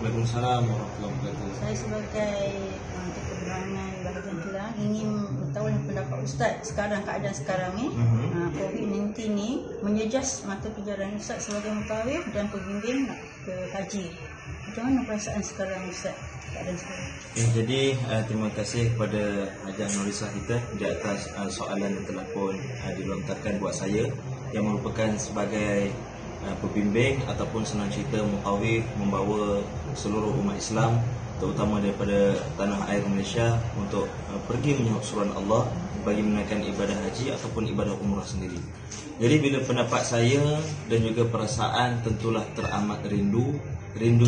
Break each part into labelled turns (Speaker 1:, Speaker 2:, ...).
Speaker 1: Waalaikumsalam warahmatullahi wabarakatuh.
Speaker 2: Saya sebagai untuk penerangan bahagian hilang ingin tahu pendapat Ustaz sekarang, keadaan sekarang ni COVID-19 ni menjejas mata pelajaran Ustaz sebagai mutawif dan pembimbing nak ke haji. Macam mana perasaan sekarang Ustaz? Keadaan sekarang.
Speaker 1: Jadi terima kasih kepada Haji Nurisa kita di atas soalan yang telah pun dilontarkan buat saya, yang merupakan sebagai pembimbing ataupun senang cerita mutawif membawa seluruh umat Islam terutama daripada tanah air Malaysia untuk pergi menyahut suruhan Allah bagi menunaikan ibadah haji ataupun ibadah umrah sendiri. Jadi bila pendapat saya dan juga perasaan tentulah teramat rindu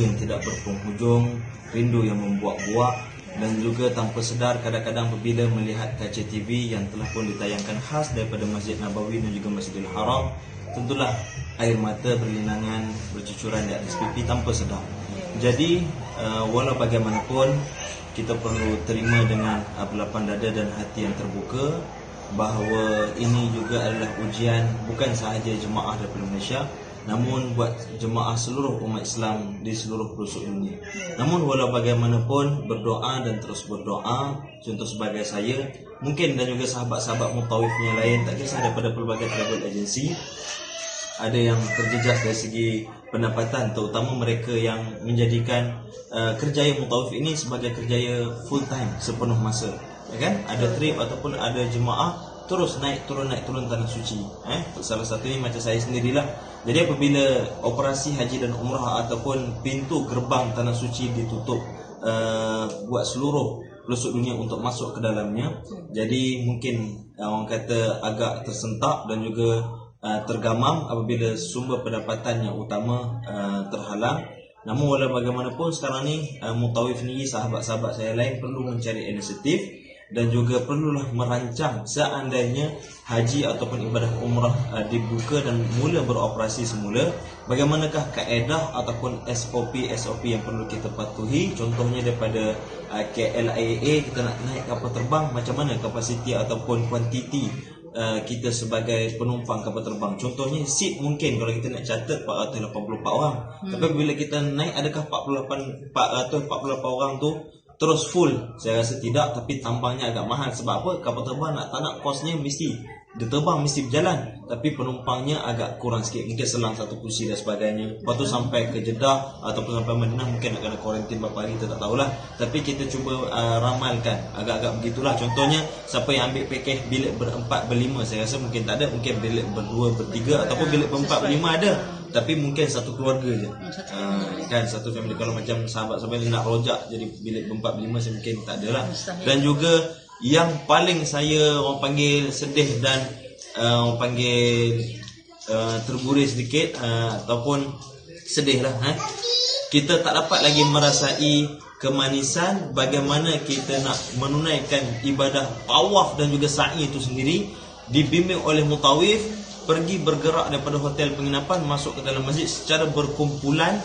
Speaker 1: yang tidak berpenghujung, rindu yang membuak-buak, dan juga tanpa sedar kadang-kadang apabila melihat kaca TV yang telah pun ditayangkan khas daripada Masjid Nabawi dan juga Masjidil Haram, tentulah air mata berlinangan bercucuran di atas pipi tanpa sedar. Jadi walau bagaimanapun kita perlu terima dengan berlapang dada dan hati yang terbuka bahawa ini juga adalah ujian bukan sahaja jemaah daripada Malaysia, namun buat jemaah seluruh umat Islam di seluruh pelosok dunia. Namun walau bagaimanapun berdoa dan terus berdoa. Contoh sebagai saya mungkin dan juga sahabat-sahabat mutawifnya lain, tak kisah daripada pelbagai travel agency, ada yang terjejas dari segi pendapatan, terutama mereka yang menjadikan kerjaya mutawif ini sebagai kerjaya full time, sepenuh masa, ya kan? Ada trip ataupun ada jemaah terus naik turun tanah suci. Salah satunya macam saya sendirilah. Jadi apabila operasi haji dan umrah ataupun pintu gerbang tanah suci ditutup buat seluruh pelosok dunia untuk masuk ke dalamnya, jadi mungkin orang kata agak tersentak dan juga tergamam apabila sumber pendapatan yang utama terhalang. Namun walau bagaimanapun sekarang ni mutawif ni, sahabat-sahabat saya lain perlu mencari inisiatif dan juga perlulah merancang seandainya haji ataupun ibadah umrah dibuka dan mula beroperasi semula, bagaimanakah kaedah ataupun SOP yang perlu kita patuhi. Contohnya daripada KLIA kita nak naik kapal terbang, macam mana kapasiti ataupun kuantiti kita sebagai penumpang kapal terbang. Contohnya seat mungkin kalau kita nak catat 484 orang, tapi bila kita naik adakah 484 orang tu terus full? Saya rasa tidak, tapi tambangnya agak mahal. Sebab apa? Kapal terbang tak nak kosnya mesti dia terbang, mesti berjalan, tapi penumpangnya agak kurang sikit, mungkin selang satu kursi dan sebagainya. Lepas tu sampai ke Jeddah ataupun sampai Madinah mungkin nak kena kuarantin berapa hari, kita tak tahulah. Tapi kita cuba ramalkan agak-agak begitulah. Contohnya siapa yang ambil pakej bilik berempat berlima, saya rasa mungkin tak ada, mungkin bilik berdua bertiga ataupun bilik berempat berlima ada, tapi mungkin satu keluarga je, kan, satu family. Kalau macam sahabat-sahabat nak rojak jadi bilik berempat berlima, saya mungkin tak ada lah. Dan juga yang paling saya orang panggil sedih dan orang panggil terburis sedikit ataupun sedih lah, kita tak dapat lagi merasai kemanisan bagaimana kita nak menunaikan ibadah tawaf dan juga sa'i itu sendiri dibimbing oleh mutawif, pergi bergerak daripada hotel penginapan masuk ke dalam masjid secara berkumpulan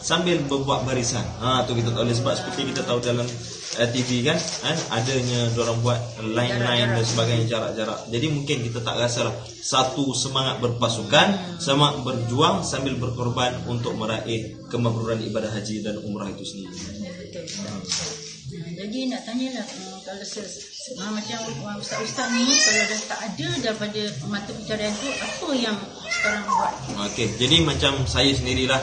Speaker 1: sambil berbuat barisan. Tu kita tak boleh, sebab seperti kita tahu dalam TV kan, adanya diorang buat line-line dan sebagainya, jarak-jarak. Jadi mungkin kita tak rasalah satu semangat berpasukan, semangat berjuang sambil berkorban untuk meraih kemakburan ibadah haji dan umrah itu sendiri.
Speaker 2: Jadi nak tanyalah, kalau macam ustaz-ustaz ni kalau dah tak ada daripada mata pencarian tu, apa yang sekarang buat?
Speaker 1: Okey, jadi macam saya sendirilah,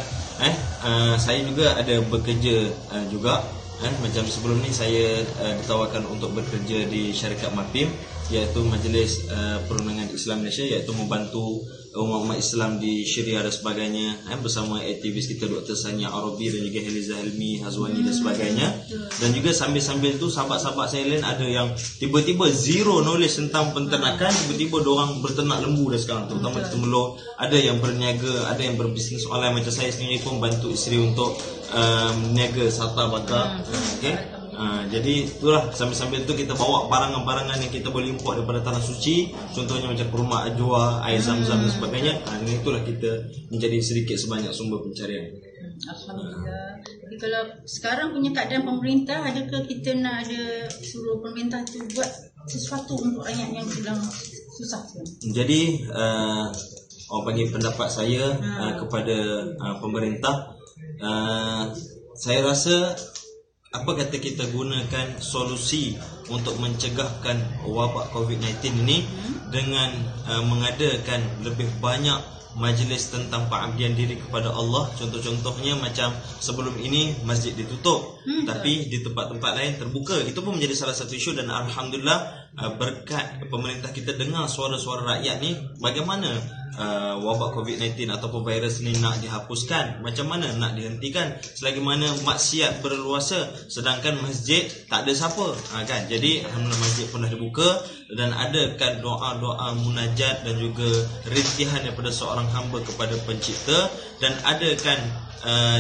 Speaker 1: saya juga ada bekerja juga. Macam sebelum ni saya ditawarkan untuk bekerja di syarikat MAPIM, iaitu Majlis Perundangan Islam Malaysia, iaitu membantu umat-umat Islam di Syria dan sebagainya, bersama aktivis kita Dr. Sania Arabi dan juga Heliza Helmi Hazwani dan sebagainya. Dan juga sambil-sambil tu sahabat-sahabat saya lain ada yang tiba-tiba zero knowledge tentang penternakan, tiba-tiba diorang berternak lembu dah sekarang, terutama di Temelloh. Ada yang berniaga, ada yang berbisnes online. Macam saya sendiri pun bantu isteri untuk niaga sarta bakar. Jadi itulah, sambil-sambil tu kita bawa barangan-barangan yang kita boleh import daripada tanah suci, contohnya macam kurma ajwa, air zam-zam dan sebagainya. Dengan itulah kita menjadi sedikit sebanyak sumber pencarian.
Speaker 2: Alhamdulillah. Jadi kalau sekarang punya keadaan pemerintah, adakah kita nak ada suruh pemerintah tu buat sesuatu untuk rakyat yang sedang susah sekarang?
Speaker 1: Jadi orang panggil pendapat saya kepada pemerintah, saya rasa apa kata kita gunakan solusi untuk mencegahkan wabak COVID-19 ini dengan mengadakan lebih banyak majlis tentang pengabdian diri kepada Allah. Contoh-contohnya macam sebelum ini masjid ditutup, tapi di tempat-tempat lain terbuka. Itu pun menjadi salah satu isu, dan alhamdulillah berkat pemerintah kita dengar suara-suara rakyat ni, bagaimana wabak COVID-19 ataupun virus ni nak dihapuskan, macam mana nak dihentikan, selagi mana maksiat berluasa sedangkan masjid tak ada siapa, kan. Jadi alhamdulillah masjid pun dah dibuka, dan adakan doa-doa munajat dan juga rintihan daripada seorang hamba kepada pencipta, dan adakan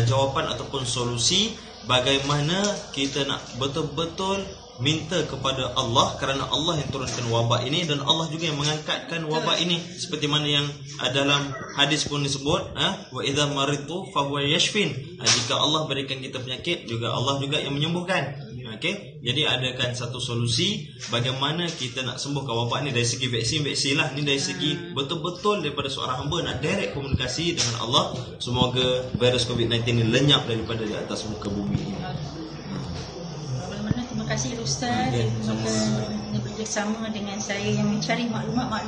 Speaker 1: jawapan ataupun solusi bagaimana kita nak betul-betul minta kepada Allah, kerana Allah yang turunkan wabak ini dan Allah juga yang mengangkatkan wabak ini, seperti mana yang dalam hadis pun disebut, wa idza maridtu fa huwa yashfin. Jika Allah berikan kita penyakit, juga Allah juga yang menyembuhkan. Okey, jadi adakan satu solusi bagaimana kita nak sembuhkan wabak ni dari segi vaksin lah, ni dari segi betul-betul daripada seorang hamba nak direct komunikasi dengan Allah. Semoga virus COVID-19 ni lenyap daripada di atas muka bumi ini.
Speaker 2: Terima kasih Ustaz bersama dengan saya yang mencari maklumat.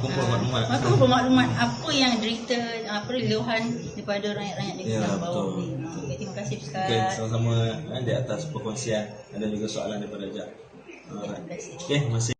Speaker 2: Kumpul maklumat apa yang derita, apa reluhan daripada rakyat-rakyat di bawah ni. Okay, terima kasih Ustaz.
Speaker 1: Okay, sama-sama di atas perkongsian. Ada juga soalan daripada Ajak. Okey, masih